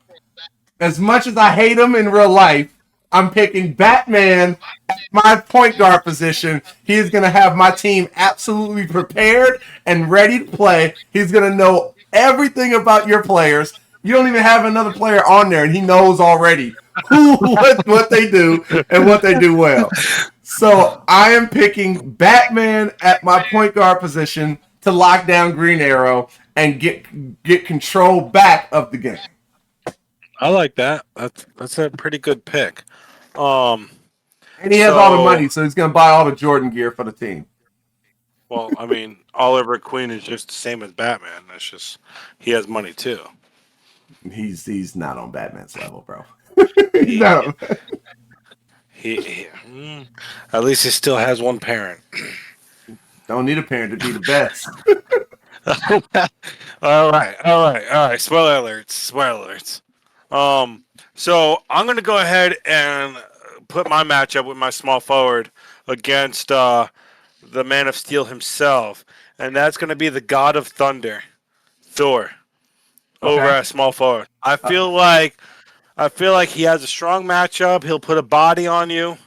As much as I hate him in real life, I'm picking Batman at my point guard position. He is going to have my team absolutely prepared and ready to play. He's going to know everything about your players. You don't even have another player on there, and he knows already what they do and what they do well. So I am picking Batman at my point guard position to lock down Green Arrow and get control back of the game. I like that. That's a pretty good pick. Um, And he has all the money, so he's going to buy all the Jordan gear for the team. well, I mean, Oliver Queen is just the same as Batman. That's just he has money too. He's not on Batman's level, bro. He, No. at least he still has one parent. Don't need a parent to be the best. all right. Spoiler alerts. So I'm gonna go ahead and put my matchup with my small forward against the Man of Steel himself, and that's gonna be the God of Thunder, Thor, over Okay. at small forward. I feel like he has a strong matchup. He'll put a body on you.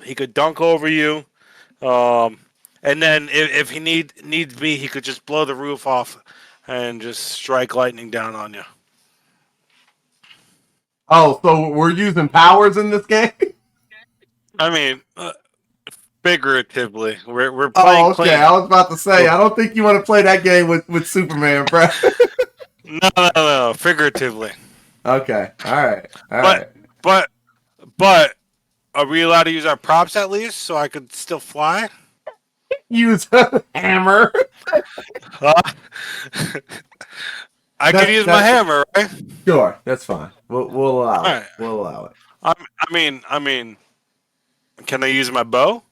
He could dunk over you. Um, and then if he needs be, he could just blow the roof off and just strike lightning down on you. Oh, so we're using powers in this game? I mean, figuratively, we're playing Oh, okay. clean. I was about to say, I don't think you want to play that game with Superman, bro. No, figuratively. Okay. All right. All But right. but but are we allowed to use our props at least so I could still fly? Use a hammer. Huh? I could That's use my that's hammer, right? sure. That's fine. We'll allow All it. right. We'll allow it. I mean, can I use my bow?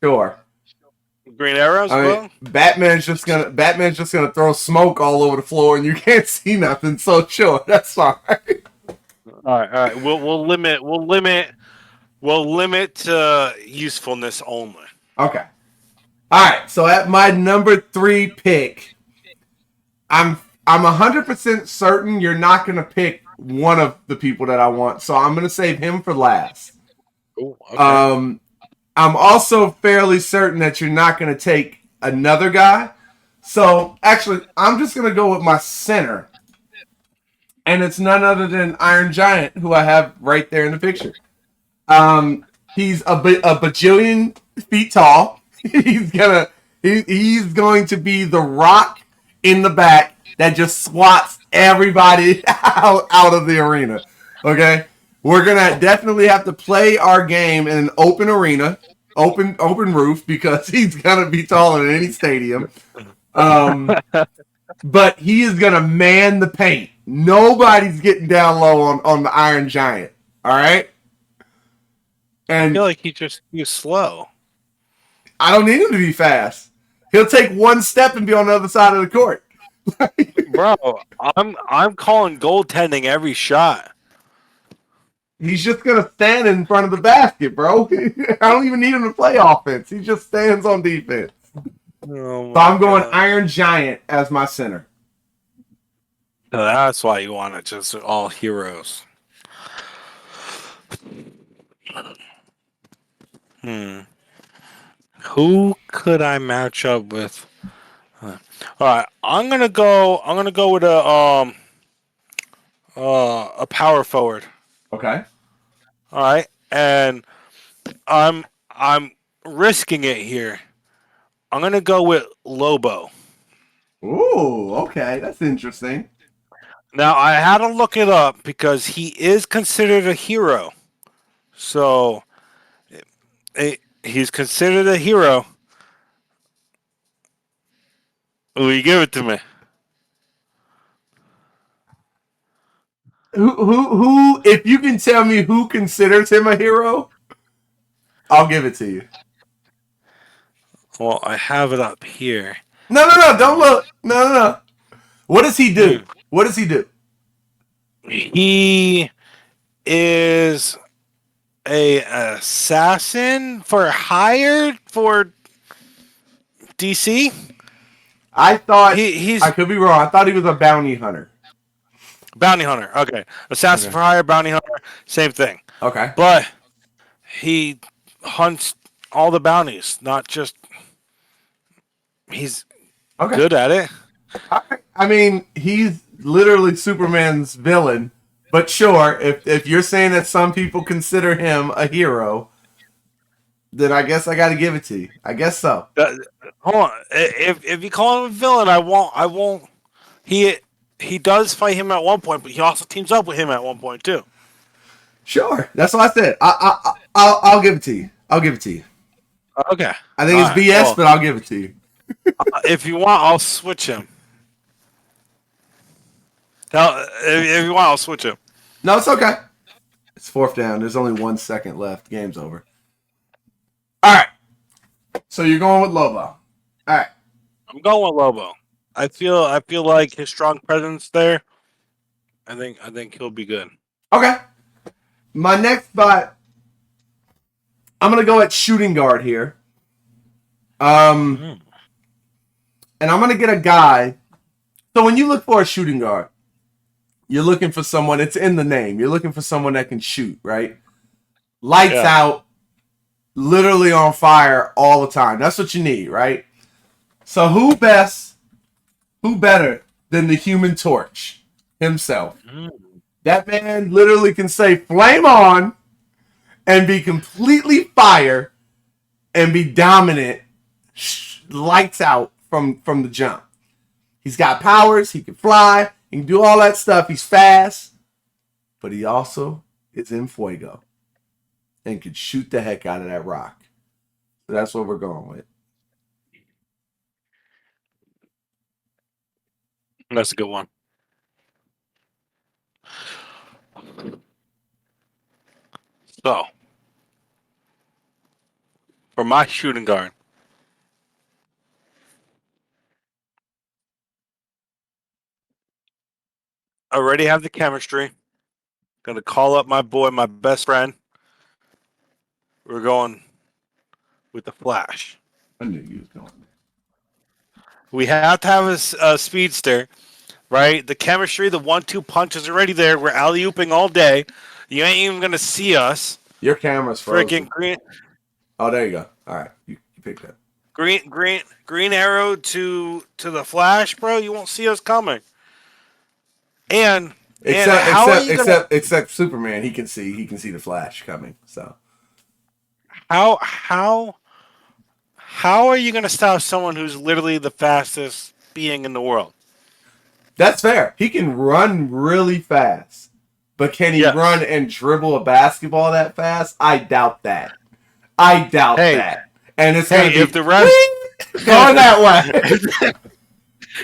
Sure. Green arrows, I mean, bow? Batman's just gonna throw smoke all over the floor, and you can't see nothing. So sure, that's fine. All right. We'll limit to usefulness only. Okay. All right. So at my number 3 pick, I'm 100% certain you're not gonna pick one of the people that I want. So I'm gonna save him for last. Oh, okay. I'm also fairly certain that you're not gonna take another guy. So actually, I'm just gonna go with my center, and it's none other than Iron Giant, who I have right there in the picture. He's a bajillion feet tall. He's going to be the rock in the back that just swats everybody out of the arena. Okay, We're gonna definitely have to play our game in an open arena, open roof, because he's gonna be taller than any stadium. But he is gonna man the paint. Nobody's getting down low on the Iron Giant. All right. I And feel like he's slow. I don't need him to be fast. He'll take one step and be on the other side of the court. Bro, I'm calling goaltending every shot. He's just gonna stand in front of the basket, bro. I don't even need him to play offense. He just stands on defense. Oh So I'm going God. Iron Giant as my center. So that's why you want it just all heroes. Who could I match up with? All right, I'm gonna go. I'm gonna go with a power forward. Okay. All right, and I'm risking it here. I'm gonna go with Lobo. Ooh, okay. That's interesting. Now I had to look it up because he is considered a hero. So he's considered a hero. Will you give it to me? Who, if you can tell me who considers him a hero, I'll give it to you. Well, I have it up here. No, don't look. No. What does he do? Hmm. What does he do? He is a assassin for hire for DC. I thought, He's I could be wrong. I thought he was a bounty hunter. bounty hunter. Okay, assassin Okay. for hire, bounty hunter, same thing. Okay. But he hunts all the bounties, not just. He's Okay. good at it. I mean, he's literally Superman's villain. But sure, if you're saying that some people consider him a hero, then I guess I got to give it to you. I guess so. Uh, Hold on. If you call him a villain, I won't. I won't. He he does fight him at one point, but he also teams up with him at one point too. Sure, that's what I said. I'll give it to you. I'll give it to you. Okay. I think All it's right. BS, Well, but I'll give it to you. if you want, I'll switch him. If you want, I'll switch him. No, it's okay. It's fourth down. There's only 1 second left. Game's over. All right. So you're going with Lobo. All right. I'm going with Lobo. I feel like his strong presence there. I think he'll be good. Okay. My next spot, I'm gonna go at shooting guard here. And I'm gonna get a guy. So when you look for a shooting guard, you're looking for someone. It's in the name. You're looking for someone that can shoot, right? Lights out, literally on fire all the time. That's what you need, right? So who better than the Human Torch himself? That man literally can say "flame on" and be completely fire and be dominant, lights out from the jump. He's got powers. He can fly. He can do all that stuff. He's fast, but he also is in fuego and can shoot the heck out of that rock. So that's what we're going with. That's a good one. So, for my shooting guard, I already have the chemistry. Gonna call up my boy, my best friend. We're going with the Flash. I knew you was going. We have to have a speedster, right? The chemistry, the 1-2 punch is already there. We're alley ooping all day. You ain't even gonna see us. Your camera's frozen. Freaking green. Oh, there you go. All right, you picked that. Green arrow to the Flash, bro. You won't see us coming. And Except Superman, he can see the Flash coming. So how are you gonna stop someone who's literally the fastest being in the world? that's fair. He can run really fast. But can he Yes. run and dribble a basketball that fast? I doubt that. I doubt Hey, that. And it's hey, going to if be the refs going that way.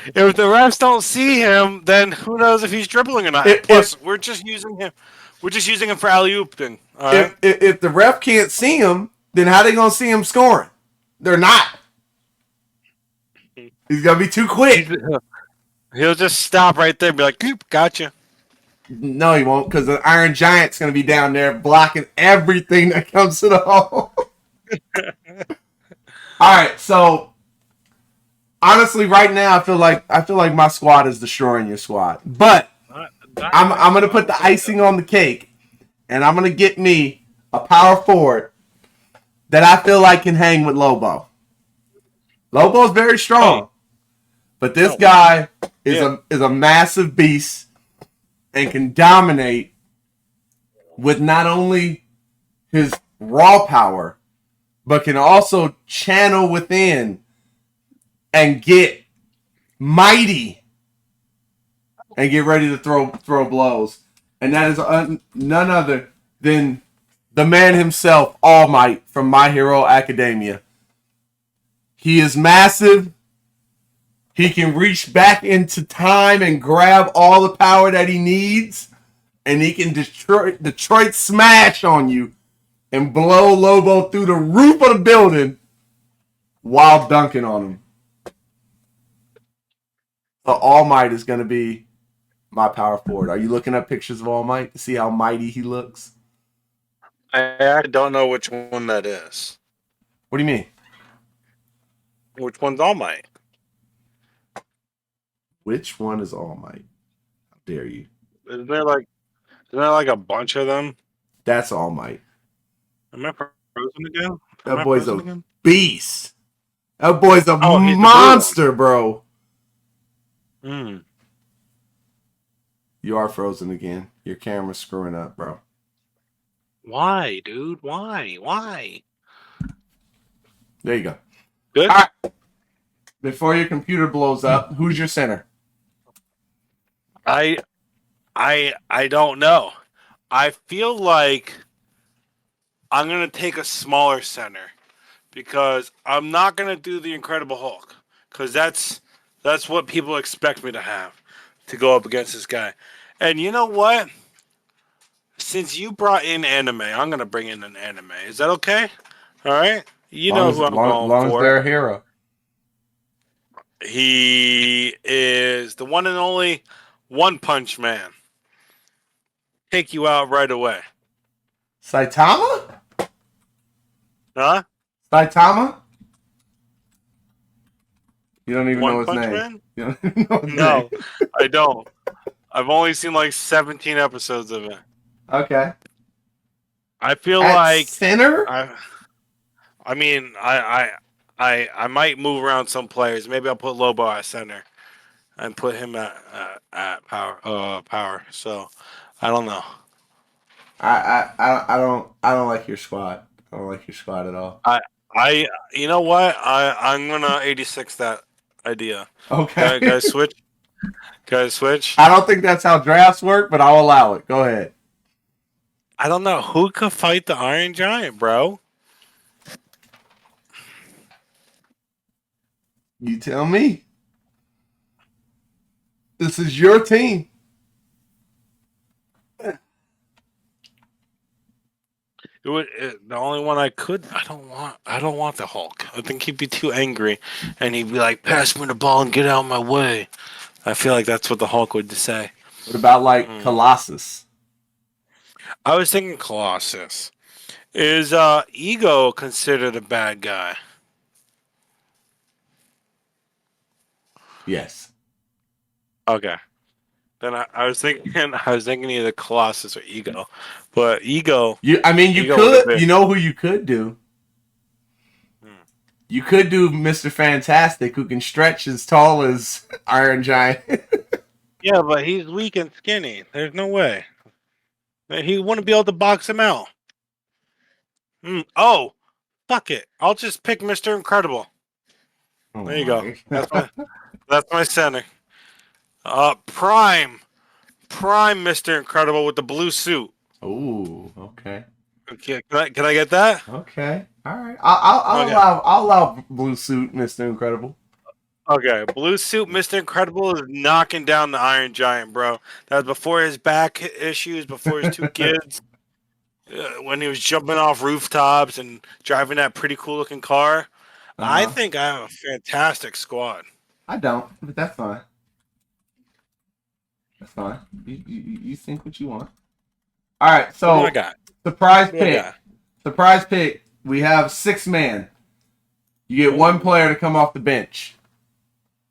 if the refs don't see him, then who knows if he's dribbling or not? if Plus, we're just using him. We're just using him for alley ooping. All right. if the ref can't see him, then how they gonna see him scoring? They're not. He's gonna be too He's, quick. he'll just stop right there and be like, "Goop, gotcha." No, he won't, because the Iron Giant's gonna be down there blocking everything that comes to the hole. All right, so honestly, right now I feel like my squad is destroying your squad, but I'm gonna put the icing on the cake, and I'm gonna get me a power forward that I feel like can hang with Lobo. Lobo's very strong, but this guy is a massive beast and can dominate with not only his raw power, but can also channel within and get mighty and get ready to throw blows. And that is none other than the man himself, All Might from My Hero Academia. He is massive. He can reach back into time and grab all the power that he needs. And he can Detroit smash on you and blow Lobo through the roof of the building while dunking on him. So All Might is going to be my power forward. Are you looking up pictures of All Might to see how mighty he looks? I don't know which one that is. What do you mean? Which one's All Might? Which one is All Might? How dare you? Isn't there like a bunch of them? That's All Might. Am I frozen again? That boy's a beast. That boy's a he's monster, bro. Hmm. You are frozen again. Your camera's screwing up, bro. Why, dude? Why? There you go. Good. All right. Before your computer blows up, who's your center? I don't know. I feel like I'm gonna take a smaller center because I'm not gonna do the Incredible Hulk because that's what people expect me to have to go up against this guy. And you know what? Since you brought in anime, I'm gonna bring in an anime. Is that okay? All right. You know who I'm going long as for. they're a hero. He is the one and only One Punch Man. Take you out right away. Saitama? Huh? Saitama? You don't even know One his Punch name. Man? You don't even know his No, name. I don't. I've only seen like 17 episodes of it. Okay. I feel At like center? I mean, I might move around some players. Maybe I'll put Lobo at center and put him at power. So I don't know. I don't like your squad. I don't like your squad at all. I you know what? I'm gonna 86 that idea. Okay. Guys, switch. Guys, switch. I don't think that's how drafts work, but I'll allow it. Go ahead. I don't know who could fight the Iron Giant, bro. You tell me. This is your team. The only one I could. I don't want the Hulk. I think he'd be too angry, and he'd be like, "Pass me the ball and get out of my way." I feel like that's what the Hulk would say. What about like Colossus? I was thinking Colossus. Is Ego considered a bad guy? Yes. Okay. Then I was thinking either Colossus or Ego, but Ego. You Ego could. You know who you could do? Hmm. You could do Mr. Fantastic, who can stretch as tall as Iron Giant. Yeah, but he's weak and skinny. There's no way. He wouldn't be able to box him out. Oh, fuck it. I'll just pick Mr. Incredible. Oh There you go. That's my center. Prime prime Mr. Incredible with the blue suit. Ooh, okay. Okay, can I get that? Okay. All right. I'll Okay. allow blue suit, Mr. Incredible. Okay, blue suit, Mr. Incredible is knocking down the Iron Giant, bro. That was before his back issues, before his two kids, when he was jumping off rooftops and driving that pretty cool looking car. I Uh-huh. think I have a fantastic squad. I don't, but that's fine. That's fine. You think what you want. All right. Who do I So got? surprise Who do I pick. got? Surprise pick. We have 6 man. You get one Oh, player to come off the bench.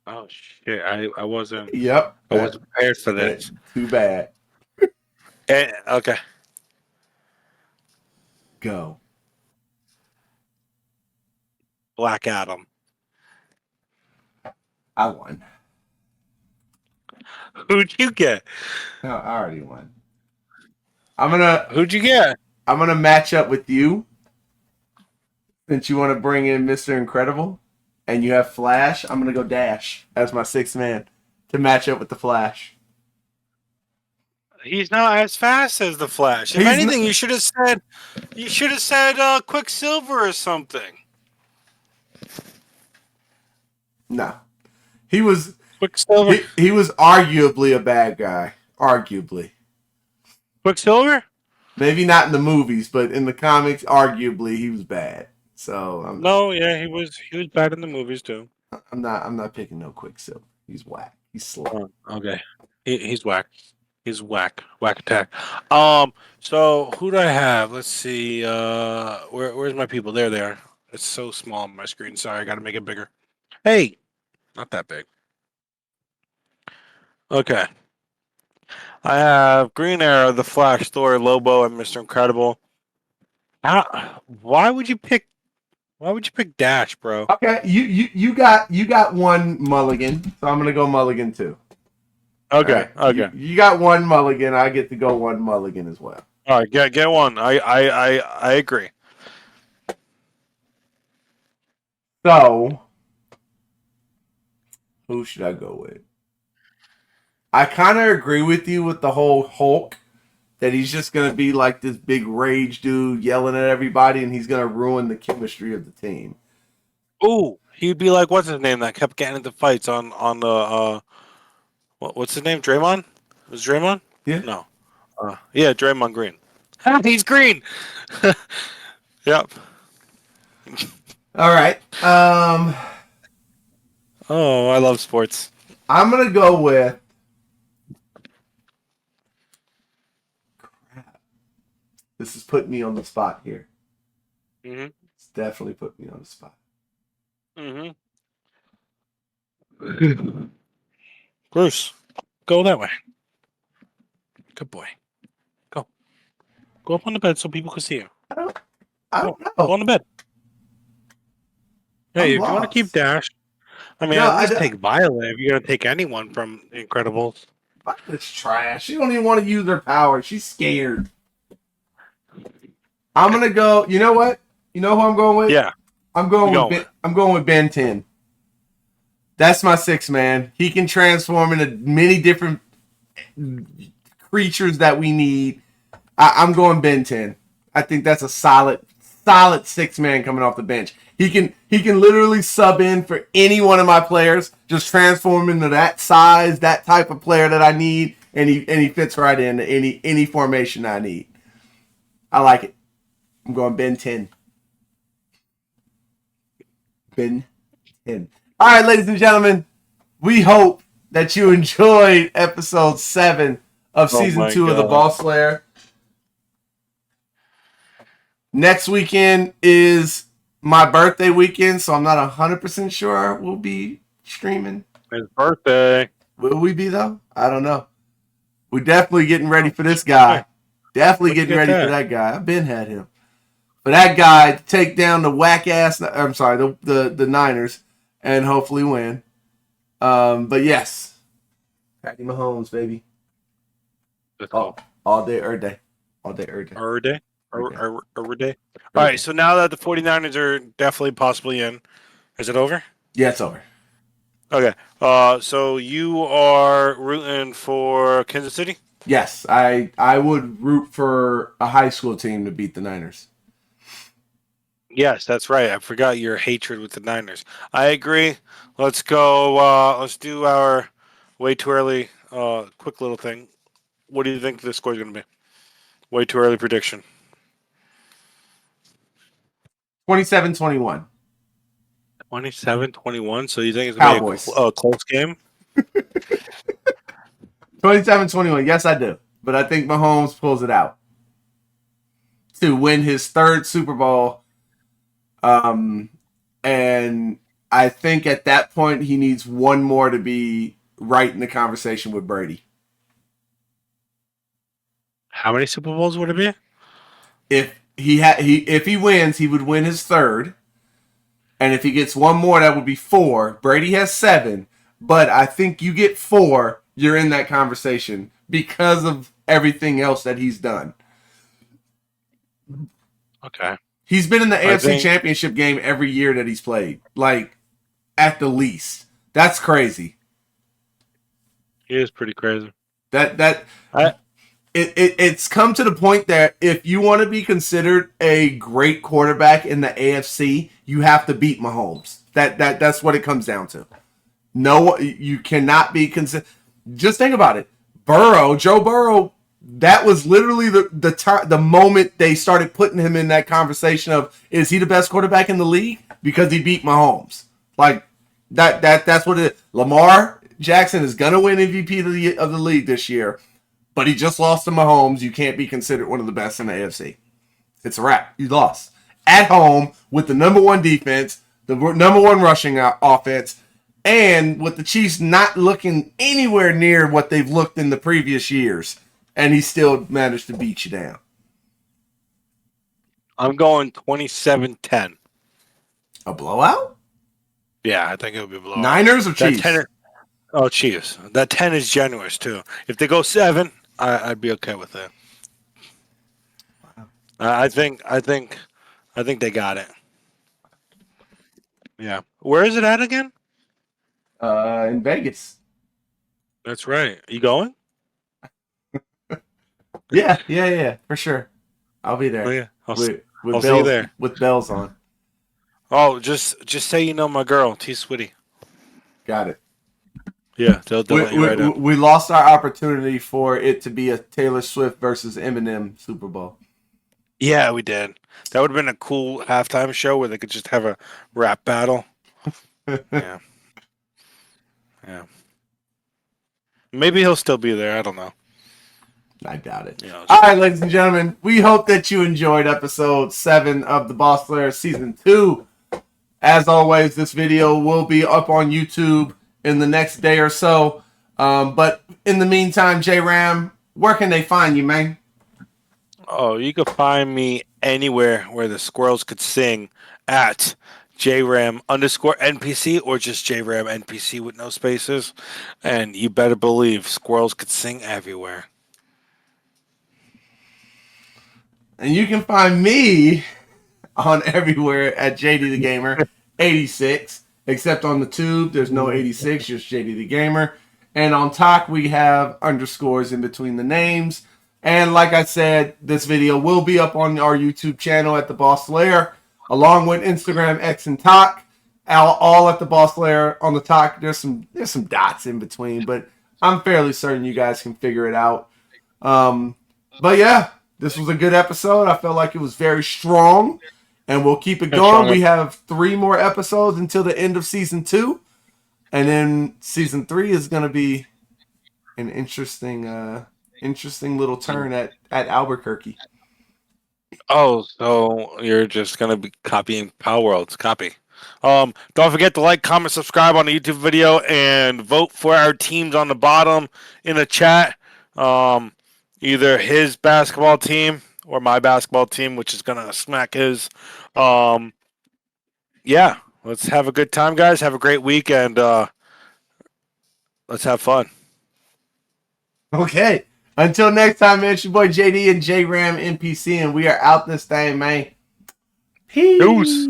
oh shit! Yep. I wasn't prepared for That this. too bad. Okay, Go. Black Adam. I won. Who'd you get? No, I already won. I'm gonna Who'd you get? match up with you since you want to bring in Mr. Incredible and you have Flash. I'm gonna go Dash as my 6 man to match up with the Flash. He's not as fast as the Flash. If He's anything, you should have said Quicksilver or something. no. He was Quicksilver. he was arguably a bad guy. Arguably. Quicksilver? Maybe not in the movies, but in the comics, arguably he was bad. So No, yeah, he was bad in the movies too. I'm not picking no Quicksilver. He's whack. He's slow. Oh, okay. He's whack. He's whack. Whack attack. So who do I have? Let's see. Where's my people? There they are. It's so small on my screen. Sorry, I gotta make it bigger. Hey, not that big. Okay. I have Green Arrow, the Flash, Thor, Lobo, and Mr. Incredible. Why would you pick Dash, bro? Okay, you got one mulligan, so I'm gonna go mulligan too. All Okay, right, okay. you got one mulligan. I get to go one mulligan as well. All right, get one. I agree. So who should I go with? I kind of agree with you with the whole Hulk that he's just gonna be like this big rage dude yelling at everybody, and he's gonna ruin the chemistry of the team. Ooh, he'd be like, what's his name that kept getting into fights on the what's his name? Draymond? Was it Draymond? Yeah. No. Yeah, Draymond Green. He's green. Yep. All right. Oh, I love sports. I'm gonna go with. Crap. This is putting me on the spot here. Mhm. It's definitely put me on the spot. Mhm. Bruce, go that way. Good boy. Go. Go up on the bed so people can see you. I Go. don't Go on know. the bed. Hey, I'm if you want to keep lost. Dash, I mean, No, at least take Violet if you're gonna take anyone from Incredibles. It's trash. She don't even want to use her power. She's scared. I'm gonna go. You know what? You know who I'm going with? Yeah. I'm going You with going? I'm going with Ben 10. That's my 6 man. He can transform into many different creatures that we need. I'm going Ben 10. I think that's a solid 6 man coming off the bench. He can literally sub in for any one of my players, just transform into that size, that type of player that I need, and he fits right into any formation I need. I like it. I'm going Ben 10. Ben 10. All right, ladies and gentlemen, we hope that you enjoyed episode 7 of Oh season my 2 of the god. Boss Lair. Next weekend is my birthday weekend, so I'm not 100% sure we'll be streaming. His birthday. Will we be, though? I don't know. We're definitely getting ready for this guy. Definitely Where'd you getting get ready for that? that guy. I've been had him. For that guy to take down the whack ass, I'm sorry, the Niners and hopefully win. But yes, Patty Mahomes, baby. Let's All, go. all day, every day. All day, every day. Day. Every day. Day. All right, so now that the 49ers are definitely possibly in, is it over? Yeah, it's over. Okay. So you are rooting for Kansas City? Yes, I would root for a high school team to beat the Niners. Yes, that's right. I forgot your hatred with the Niners. I agree. Let's go. Let's do our way too early. Quick little thing. What do you think the score is going to be? Way too early prediction. 27-21. 27-21. So you think it's going to be Cowboys. a close game? 27-21. Yes, I do. But I think Mahomes pulls it out to win his third Super Bowl. And I think at that point he needs one more to be right in the conversation with Brady. How many Super Bowls would it be? If he wins, he would win his third. And if he gets one more, that would be 4. Brady has 7. But I think you get 4, you're in that conversation because of everything else that he's done. Okay. He's been in the I AFC think Championship game every year that he's played. Like, at the least. That's crazy. he is pretty crazy. That I it's come to the point that if you want to be considered a great quarterback in the AFC, you have to beat Mahomes. That's what it comes down to. No, you cannot be considered. Just think about it. Joe Burrow. That was literally the moment they started putting him in that conversation of, is he the best quarterback in the league because he beat Mahomes? Like that's what it is. Lamar Jackson is gonna win MVP of the league this year, but he just lost to Mahomes. You can't be considered one of the best in the AFC. It's a wrap. You lost at home with the number one defense, the number one rushing offense, and with the Chiefs not looking anywhere near what they've looked in the previous years, and he still managed to beat you down. I'm going 27-10. A blowout? Yeah, I think it would be a blowout. Niners or That Chiefs? 10. Oh, Chiefs. That 10 is generous too. If they go 7, I'd be okay with it. I think they got it. Yeah. Where is it at again? In Vegas. That's right. You going? Yeah, for sure. I'll be Oh there yeah. with I'll see you bells there. with bells on. Oh, just say you know my girl, T Sweetie. Got it. Yeah, they'll let you right in. We lost our opportunity for it to be a Taylor Swift versus Eminem Super Bowl. Yeah, we did. That would have been a cool halftime show where they could just have a rap battle. Yeah. Yeah. Maybe he'll still be there. I don't know. I doubt it. You know, All right, ladies and gentlemen, we hope that you enjoyed episode 7 of the Boss Lair season 2. As always, this video will be up on YouTube in the next day or so. But in the meantime, J-Ram, where can they find you, man? oh, you can find me anywhere where the squirrels could sing at JRAM_NPC or just JRAM NPC with no spaces. And you better believe squirrels could sing everywhere. And you can find me on everywhere at JD the Gamer 86, except on the tube, there's no 86, just JD the Gamer. And on top, we have underscores in between the names. And like I said, this video will be up on our YouTube channel at the Boss Lair, along with Instagram, X, and Talk. All at the Boss Lair on the Talk. There's some dots in between, but I'm fairly certain you guys can figure it out. But yeah, this was a good episode. I felt like it was very strong, and we'll keep it going. We have 3 more episodes until the end of season 2, and then season 3 is going to be an interesting little turn at Albuquerque. Oh, so you're just gonna be copying Power World's copy. Don't forget to like, comment, subscribe on the YouTube video, and vote for our teams on the bottom in the chat. Either his basketball team or my basketball team, which is gonna smack his. Yeah, let's have a good time, guys. Have a great week, and let's have fun. Okay. Until next time, man, it's your boy JD and J-Ram NPC, and we are out this thing, man. Peace. Deuce.